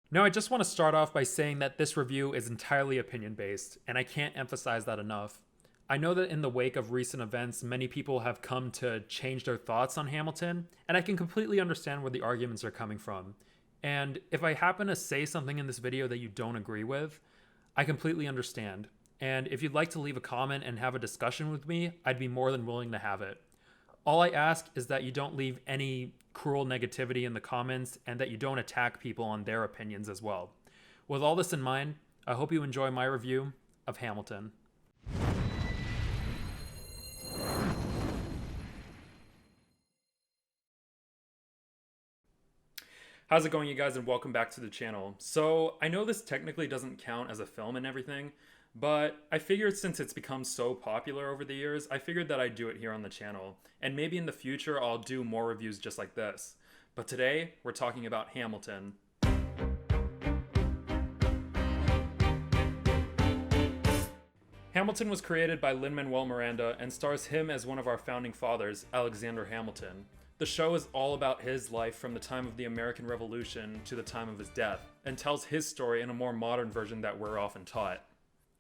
Now, I just want to start off by saying that this review is entirely opinion based, and I can't emphasize that enough. I know that in the wake of recent events, many people have come to change their thoughts on Hamilton, and I can completely understand where the arguments are coming from. And if I happen to say something in this video that you don't agree with, I completely understand. And if you'd like to leave a comment and have a discussion with me, I'd be more than willing to have it. All I ask is that you don't leave any cruel negativity in the comments and that you don't attack people on their opinions as well. With all this in mind, I hope you enjoy my review of Hamilton. How's it going, you guys, and welcome back to the channel. So, I know this technically doesn't count as a film and everything, but I figured since it's become so popular over the years, I figured that I'd do it here on the channel. And maybe in the future, I'll do more reviews just like this. But today, we're talking about Hamilton. Hamilton was created by Lin Manuel Miranda and stars him as one of our founding fathers, Alexander Hamilton. The show is all about his life from the time of the American Revolution to the time of his death, and tells his story in a more modern version that we're often taught.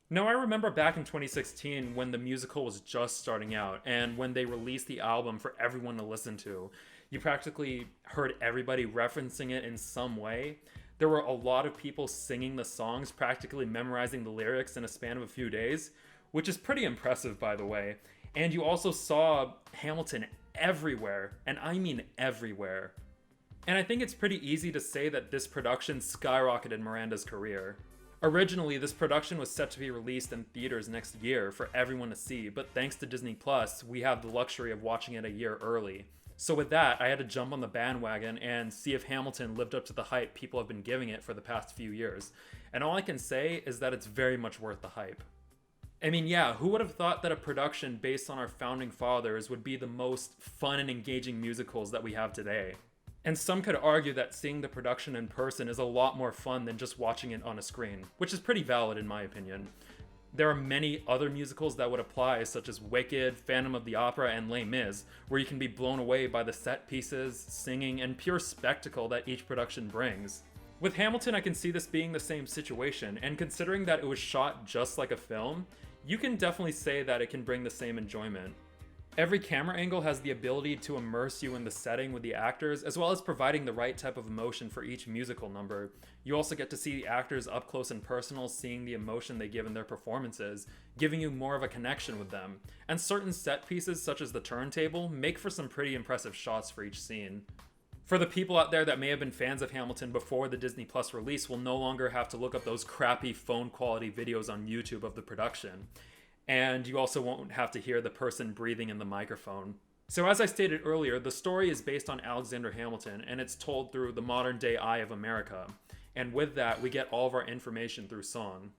Now, I remember back in 2016 when the musical was just starting out, and when they released the album for everyone to listen to, you practically heard everybody referencing it in some way. There were a lot of people singing the songs, practically memorizing the lyrics in a span of a few days, which is pretty impressive, by the way. And you also saw Hamilton everywhere, and I mean everywhere. And I think it's pretty easy to say that this production skyrocketed Miranda's career. Originally, this production was set to be released in theaters next year for everyone to see, but thanks to Disney Plus, we have the luxury of watching it a year early. So with that, I had to jump on the bandwagon and see if Hamilton lived up to the hype people have been giving it for the past few years. And all I can say is that it's very much worth the hype. I mean, yeah, who would have thought that a production based on our founding fathers would be the most fun and engaging musicals that we have today? And some could argue that seeing the production in person is a lot more fun than just watching it on a screen, which is pretty valid in my opinion. There are many other musicals that would apply, such as Wicked, Phantom of the Opera, and Les Mis, where you can be blown away by the set pieces, singing, and pure spectacle that each production brings. With Hamilton, I can see this being the same situation, and considering that it was shot just like a film, you can definitely say that it can bring the same enjoyment. Every camera angle has the ability to immerse you in the setting with the actors, as well as providing the right type of emotion for each musical number. You also get to see the actors up close and personal, seeing the emotion they give in their performances, giving you more of a connection with them. And certain set pieces, such as the turntable, make for some pretty impressive shots for each scene. For the people out there that may have been fans of Hamilton before the Disney Plus release will no longer have to look up those crappy phone quality videos on YouTube of the production. And you also won't have to hear the person breathing in the microphone. So as I stated earlier, the story is based on Alexander Hamilton, and it's told through the modern day eye of America. And with that, we get all of our information through song.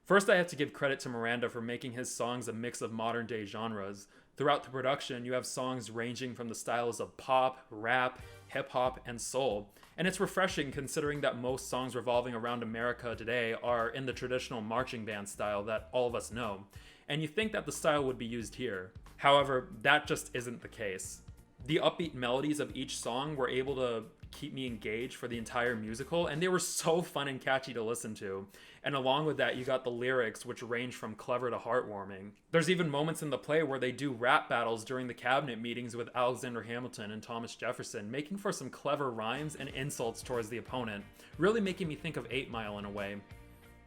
First, I have to give credit to Miranda for making his songs a mix of modern day genres. Throughout the production, you have songs ranging from the styles of pop, rap, hip hop, and soul. And it's refreshing considering that most songs revolving around America today are in the traditional marching band style that all of us know. And you think that the style would be used here. However, that just isn't the case. The upbeat melodies of each song were able to keep me engaged for the entire musical, and they were so fun and catchy to listen to. And along with that, you got the lyrics, which range from clever to heartwarming. There's even moments in the play where they do rap battles during the cabinet meetings with Alexander Hamilton and Thomas Jefferson, making for some clever rhymes and insults towards the opponent, really making me think of 8 Mile in a way.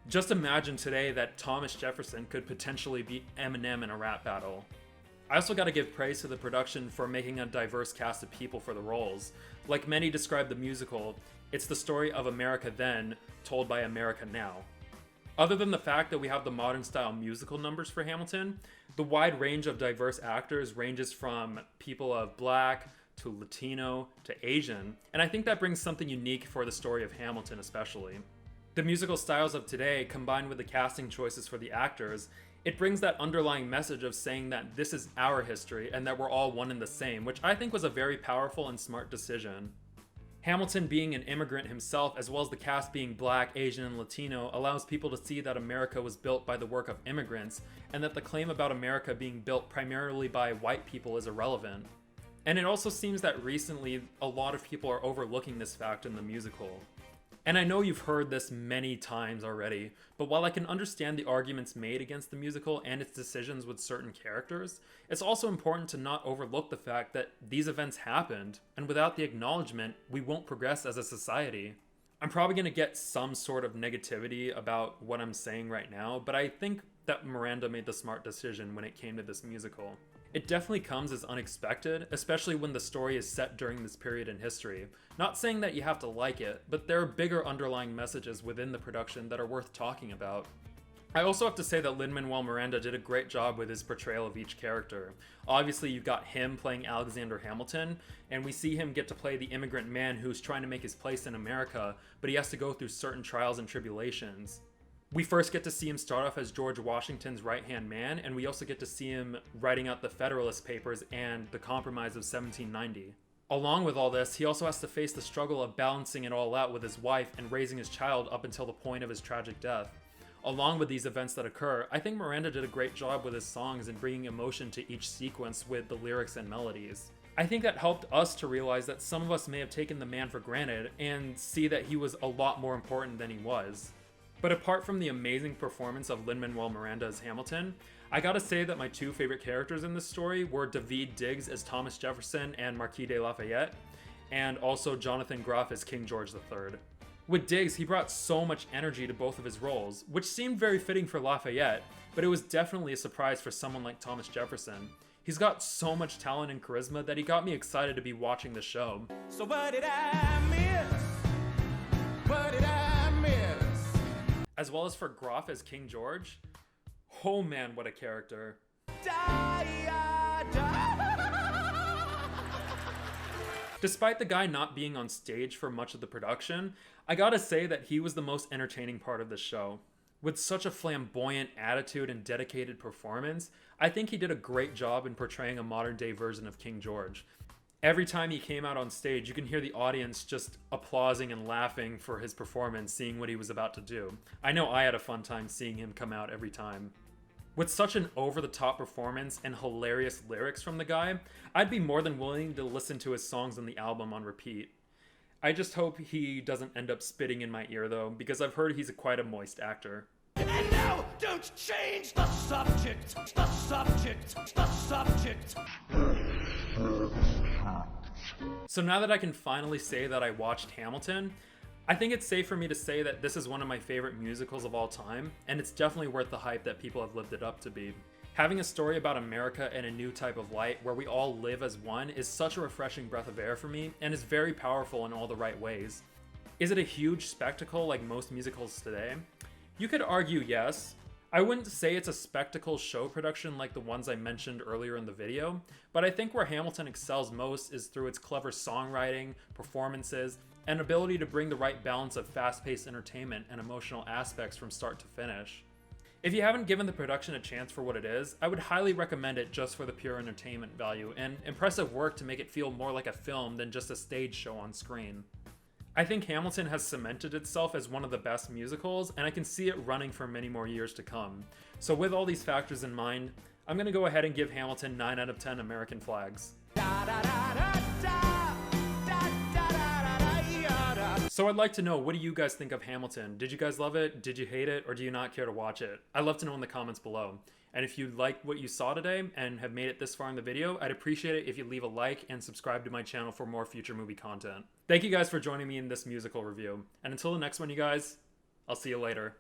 Just imagine today that Thomas Jefferson could potentially beat Eminem in a rap battle. I also gotta give praise to the production for making a diverse cast of people for the roles. Like many describe the musical, it's the story of America then, told by America now. Other than the fact that we have the modern style musical numbers for Hamilton, the wide range of diverse actors ranges from people of Black to Latino to Asian, and I think that brings something unique for the story of Hamilton especially. The musical styles of today, combined with the casting choices for the actors, it brings that underlying message of saying that this is our history and that we're all one and the same, which I think was a very powerful and smart decision. Hamilton being an immigrant himself, as well as the cast being Black, Asian, and Latino, allows people to see that America was built by the work of immigrants, and that the claim about America being built primarily by white people is irrelevant. And it also seems that recently, a lot of people are overlooking this fact in the musical. And I know you've heard this many times already, but while I can understand the arguments made against the musical and its decisions with certain characters, it's also important to not overlook the fact that these events happened, and without the acknowledgement, we won't progress as a society. I'm probably going to get some sort of negativity about what I'm saying right now, but I think that Miranda made the smart decision when it came to this musical. It definitely comes as unexpected, especially when the story is set during this period in history. Not saying that you have to like it, but there are bigger underlying messages within the production that are worth talking about. I also have to say that Lin Manuel Miranda did a great job with his portrayal of each character. Obviously, you've got him playing Alexander Hamilton, and we see him get to play the immigrant man who's trying to make his place in America, but he has to go through certain trials and tribulations. We first get to see him start off as George Washington's right-hand man, and we also get to see him writing out the Federalist Papers and the Compromise of 1790. Along with all this, he also has to face the struggle of balancing it all out with his wife and raising his child up until the point of his tragic death. Along with these events that occur, I think Miranda did a great job with his songs in bringing emotion to each sequence with the lyrics and melodies. I think that helped us to realize that some of us may have taken the man for granted and see that he was a lot more important than he was. But apart from the amazing performance of Lin Manuel Miranda as Hamilton, I gotta say that my two favorite characters in this story were Daveed Diggs as Thomas Jefferson and Marquis de Lafayette, and also Jonathan Groff as King George III. With Diggs, he brought so much energy to both of his roles, which seemed very fitting for Lafayette, but it was definitely a surprise for someone like Thomas Jefferson. He's got so much talent and charisma that he got me excited to be watching the show. So what did I miss? What did I miss? As well as for Groff as King George. Oh man, what a character. Despite the guy not being on stage for much of the production, I gotta say that he was the most entertaining part of the show. With such a flamboyant attitude and dedicated performance, I think he did a great job in portraying a modern day version of King George. Every time he came out on stage, you can hear the audience just applauding and laughing for his performance, seeing what he was about to do. I know I had a fun time seeing him come out every time. With such an over-the-top performance and hilarious lyrics from the guy, I'd be more than willing to listen to his songs on the album on repeat. I just hope he doesn't end up spitting in my ear though, because I've heard he's quite a moist actor. And now, don't change the subject, the subject, the subject. So now that I can finally say that I watched Hamilton, I think it's safe for me to say that this is one of my favorite musicals of all time, and it's definitely worth the hype that people have lived it up to be. Having a story about America in a new type of light where we all live as one is such a refreshing breath of air for me, and is very powerful in all the right ways. Is it a huge spectacle like most musicals today? You could argue yes. I wouldn't say it's a spectacle show production like the ones I mentioned earlier in the video, but I think where Hamilton excels most is through its clever songwriting, performances, and ability to bring the right balance of fast-paced entertainment and emotional aspects from start to finish. If you haven't given the production a chance for what it is, I would highly recommend it just for the pure entertainment value and impressive work to make it feel more like a film than just a stage show on screen. I think Hamilton has cemented itself as one of the best musicals, and I can see it running for many more years to come. So with all these factors in mind, I'm gonna go ahead and give Hamilton 9 out of 10 American flags. So I'd like to know, what do you guys think of Hamilton? Did you guys love it? Did you hate it? Or do you not care to watch it? I'd love to know in the comments below. And if you like what you saw today and have made it this far in the video, I'd appreciate it if you leave a like and subscribe to my channel for more future movie content. Thank you guys for joining me in this musical review. And until the next one, you guys, I'll see you later.